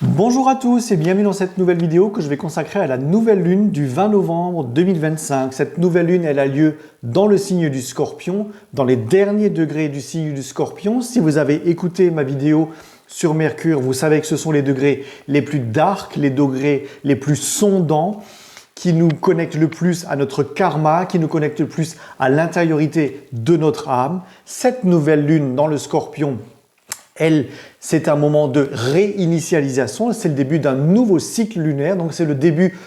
Bonjour à tous et bienvenue dans cette nouvelle vidéo que je vais consacrer à la nouvelle lune du 20 novembre 2025. Cette nouvelle lune, elle a lieu dans le signe du Scorpion, dans les derniers degrés du signe du Scorpion. Si vous avez écouté ma vidéo sur Mercure, vous savez que ce sont les degrés les plus dark, les degrés les plus sondants, qui nous connectent le plus à notre karma, qui nous connectent le plus à l'intériorité de notre âme. Cette nouvelle lune dans le Scorpion, c'est un moment de réinitialisation, c'est le début d'un nouveau cycle lunaire, donc c'est le début,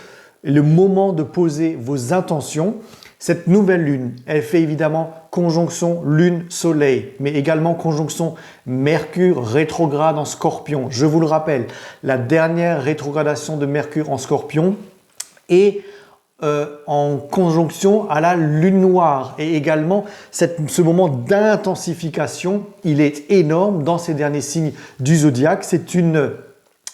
le moment de poser vos intentions. Cette nouvelle lune, elle fait évidemment conjonction Lune-Soleil, mais également conjonction Mercure rétrograde en Scorpion. Je vous le rappelle, la dernière rétrogradation de Mercure en Scorpion est en conjonction à la lune noire et également ce moment d'intensification, il est énorme dans ces derniers signes du zodiaque. C'est une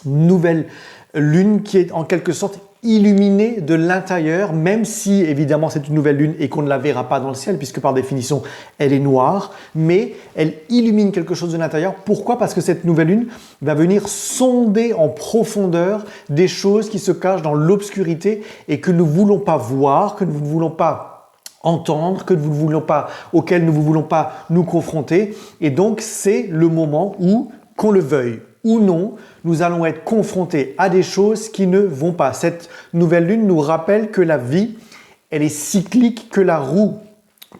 nouvelle lune qui est en quelque sorte illuminée de l'intérieur, même si évidemment c'est une nouvelle lune et qu'on ne la verra pas dans le ciel puisque par définition elle est noire, mais elle illumine quelque chose de l'intérieur. Pourquoi? Parce que cette nouvelle lune va venir sonder en profondeur des choses qui se cachent dans l'obscurité et que nous ne voulons pas voir, que nous ne voulons pas entendre, auxquelles nous ne voulons pas nous confronter. Et donc c'est le moment où, qu'on le veuille ou non, nous allons être confrontés à des choses qui ne vont pas. Cette nouvelle lune nous rappelle que la vie, elle est cyclique, que la roue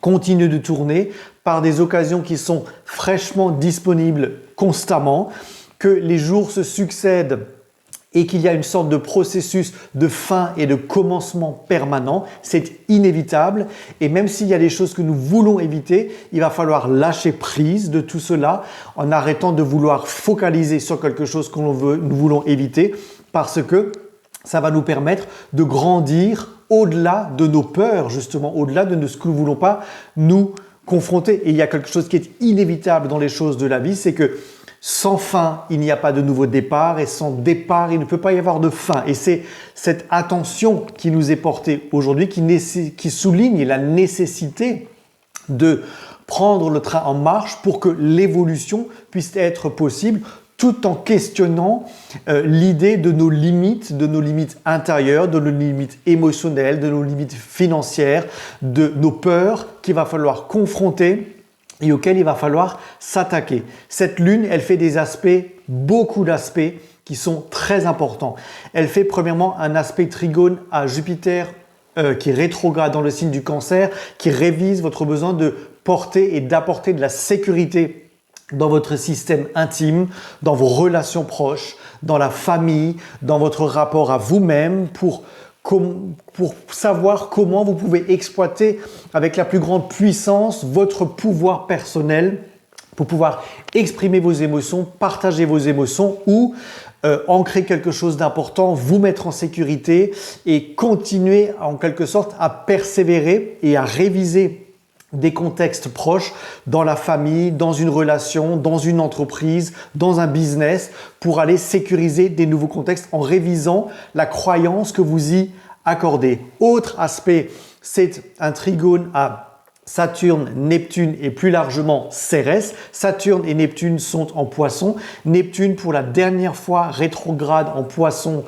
continue de tourner par des occasions qui sont fraîchement disponibles constamment, que les jours se succèdent et qu'il y a une sorte de processus de fin et de commencement permanent. C'est inévitable et même s'il y a des choses que nous voulons éviter, il va falloir lâcher prise de tout cela en arrêtant de vouloir focaliser sur quelque chose que nous voulons éviter parce que ça va nous permettre de grandir au-delà de nos peurs, justement, au-delà de ce que nous ne voulons pas nous confronter. Et il y a quelque chose qui est inévitable dans les choses de la vie, c'est que sans fin, il n'y a pas de nouveau départ et sans départ, il ne peut pas y avoir de fin. Et c'est cette attention qui nous est portée aujourd'hui qui souligne la nécessité de prendre le train en marche pour que l'évolution puisse être possible tout en questionnant l'idée de nos limites intérieures, de nos limites émotionnelles, de nos limites financières, de nos peurs qu'il va falloir confronter et auquel il va falloir s'attaquer. Cette lune, elle fait des aspects, beaucoup d'aspects qui sont très importants. Elle fait premièrement un aspect trigone à Jupiter qui rétrograde dans le signe du Cancer, qui révise votre besoin de porter et d'apporter de la sécurité dans votre système intime, dans vos relations proches, dans la famille, dans votre rapport à vous-même pour savoir comment vous pouvez exploiter avec la plus grande puissance votre pouvoir personnel pour pouvoir exprimer vos émotions, partager vos émotions ou ancrer quelque chose d'important, vous mettre en sécurité et continuer en quelque sorte à persévérer et à réviser des contextes proches dans la famille, dans une relation, dans une entreprise, dans un business pour aller sécuriser des nouveaux contextes en révisant la croyance que vous y accordez. Autre aspect, c'est un trigone à Saturne, Neptune et plus largement Cérès. Saturne et Neptune sont en Poisson. Neptune pour la dernière fois rétrograde en Poisson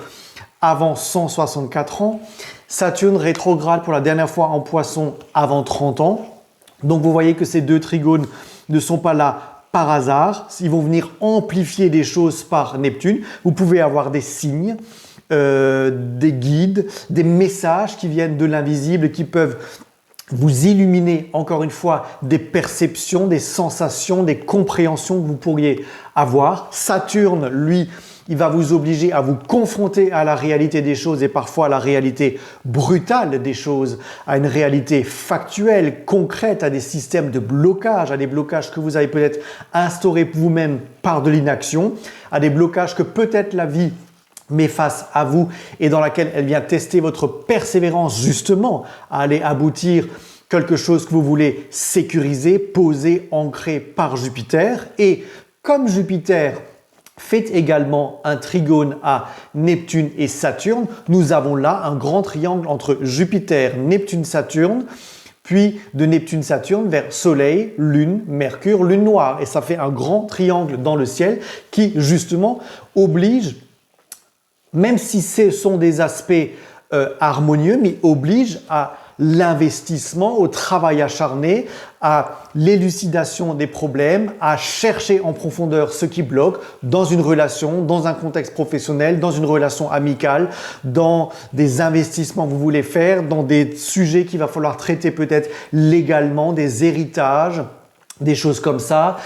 avant 164 ans. Saturne rétrograde pour la dernière fois en Poisson avant 30 ans. Donc vous voyez que ces deux trigones ne sont pas là par hasard. Ils vont venir amplifier des choses par Neptune. Vous pouvez avoir des signes, des guides, des messages qui viennent de l'invisible qui peuvent vous illuminer, encore une fois, des perceptions, des sensations, des compréhensions que vous pourriez avoir. Saturne, lui, il va vous obliger à vous confronter à la réalité des choses et parfois à la réalité brutale des choses, à une réalité factuelle, concrète, à des systèmes de blocage, à des blocages que vous avez peut-être instaurés vous-même par de l'inaction, à des blocages que peut-être la vie met face à vous et dans laquelle elle vient tester votre persévérance justement à aller aboutir quelque chose que vous voulez sécuriser, poser, ancrer par Jupiter. Et comme Jupiter fait également un trigone à Neptune et Saturne, nous avons là un grand triangle entre Jupiter, Neptune, Saturne, puis de Neptune-Saturne vers Soleil, Lune, Mercure, Lune noire. Et ça fait un grand triangle dans le ciel qui justement oblige même si ce sont des aspects harmonieux, mais obligent à l'investissement, au travail acharné, à l'élucidation des problèmes, à chercher en profondeur ce qui bloque dans une relation, dans un contexte professionnel, dans une relation amicale, dans des investissements que vous voulez faire, dans des sujets qu'il va falloir traiter peut-être légalement, des héritages, des choses comme ça,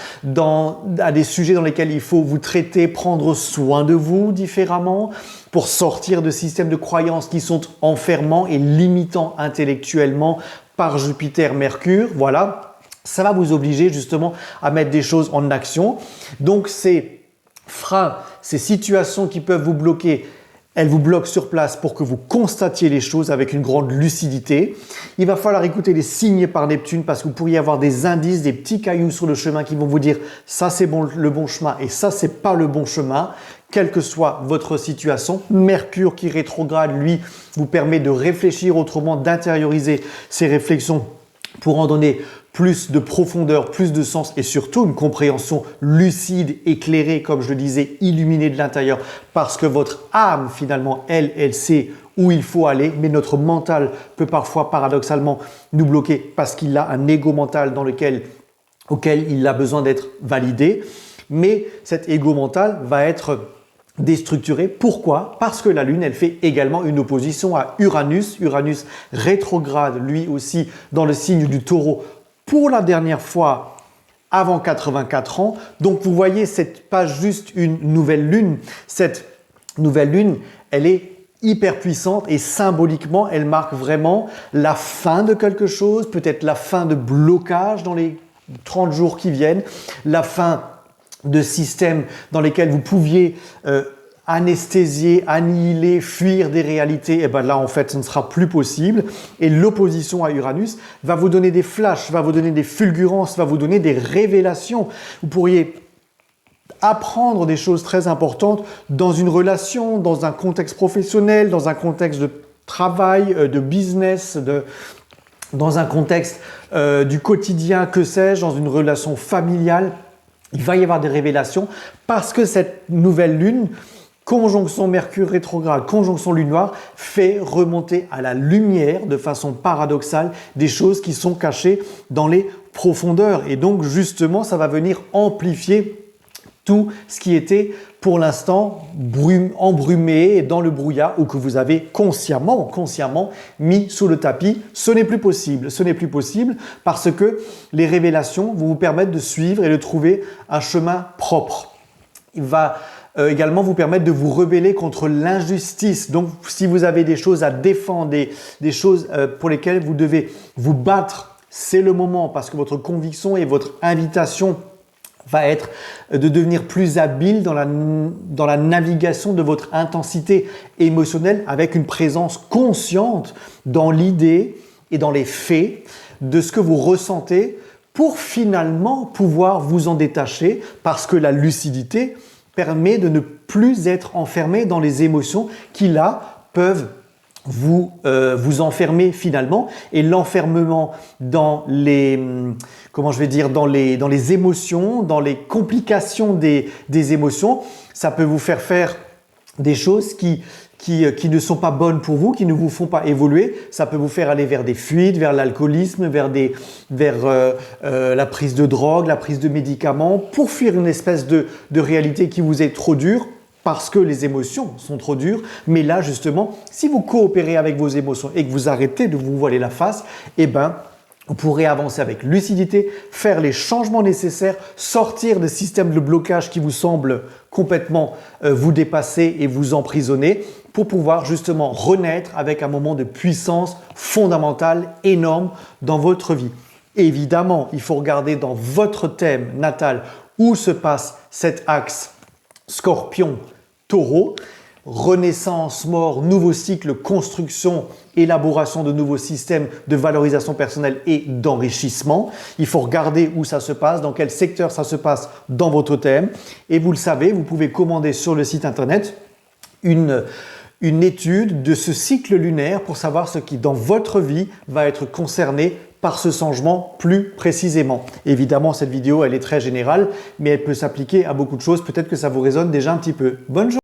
à des sujets dans lesquels il faut vous traiter, prendre soin de vous différemment pour sortir de systèmes de croyances qui sont enfermants et limitants intellectuellement par Jupiter, Mercure. Voilà, ça va vous obliger justement à mettre des choses en action. Donc ces freins, ces situations qui peuvent vous bloquer, elle vous bloque sur place pour que vous constatiez les choses avec une grande lucidité. Il va falloir écouter les signes par Neptune parce que vous pourriez avoir des indices, des petits cailloux sur le chemin qui vont vous dire ça c'est le bon chemin et ça c'est pas le bon chemin, quelle que soit votre situation. Mercure qui rétrograde, lui, vous permet de réfléchir autrement, d'intérioriser ces réflexions pour en donner plus de profondeur, plus de sens et surtout une compréhension lucide, éclairée, comme je le disais, illuminée de l'intérieur parce que votre âme, finalement, elle sait où il faut aller, mais notre mental peut parfois, paradoxalement, nous bloquer parce qu'il a un ego mental auquel il a besoin d'être validé. Mais cet ego mental va être déstructuré. Pourquoi? Parce que la Lune, elle fait également une opposition à Uranus. Uranus rétrograde, lui aussi, dans le signe du Taureau pour la dernière fois avant 84 ans. Donc, vous voyez, c'est pas juste une nouvelle Lune. Cette nouvelle Lune, elle est hyper puissante et symboliquement, elle marque vraiment la fin de quelque chose, peut-être la fin de blocage dans les 30 jours qui viennent, la fin de systèmes dans lesquels vous pouviez anesthésier, annihiler, fuir des réalités, et bien là en fait ce ne sera plus possible. Et l'opposition à Uranus va vous donner des flashs, va vous donner des fulgurances, va vous donner des révélations. Vous pourriez apprendre des choses très importantes dans une relation, dans un contexte professionnel, dans un contexte de travail, de business, dans un contexte du quotidien, que sais-je, dans une relation familiale. Il va y avoir des révélations parce que cette nouvelle lune, conjonction Mercure rétrograde, conjonction lune noire, fait remonter à la lumière de façon paradoxale des choses qui sont cachées dans les profondeurs. Et donc justement, ça va venir amplifier tout ce qui était pour l'instant embrumé dans le brouillard ou que vous avez consciemment mis sous le tapis. Ce n'est plus possible. Ce n'est plus possible parce que les révélations vont vous permettre de suivre et de trouver un chemin propre. Il va également vous permettre de vous rebeller contre l'injustice. Donc, si vous avez des choses à défendre, des choses pour lesquelles vous devez vous battre, c'est le moment parce que votre conviction et votre invitation va être de devenir plus habile dans la navigation de votre intensité émotionnelle avec une présence consciente dans l'idée et dans les faits de ce que vous ressentez pour finalement pouvoir vous en détacher parce que la lucidité permet de ne plus être enfermé dans les émotions qui là peuvent vous enfermer finalement et l'enfermement dans les dans les émotions, dans les complications des émotions, ça peut vous faire des choses qui ne sont pas bonnes pour vous, qui ne vous font pas évoluer. Ça peut vous faire aller vers des fuites, vers l'alcoolisme, vers la prise de drogue, la prise de médicaments, pour fuir une espèce de réalité qui vous est trop dure. Parce que les émotions sont trop dures. Mais là, justement, si vous coopérez avec vos émotions et que vous arrêtez de vous voiler la face, eh ben, vous pourrez avancer avec lucidité, faire les changements nécessaires, sortir des systèmes de blocage qui vous semblent complètement vous dépasser et vous emprisonner pour pouvoir justement renaître avec un moment de puissance fondamentale énorme dans votre vie. Évidemment, il faut regarder dans votre thème natal où se passe cet axe Scorpion, Taureau, renaissance, mort, nouveau cycle, construction, élaboration de nouveaux systèmes de valorisation personnelle et d'enrichissement. Il faut regarder où ça se passe, dans quel secteur ça se passe dans votre thème. Et vous le savez, vous pouvez commander sur le site internet une étude de ce cycle lunaire pour savoir ce qui dans votre vie va être concerné par ce changement plus précisément. Évidemment, cette vidéo, elle est très générale, mais elle peut s'appliquer à beaucoup de choses. Peut-être que ça vous résonne déjà un petit peu. Bonne journée!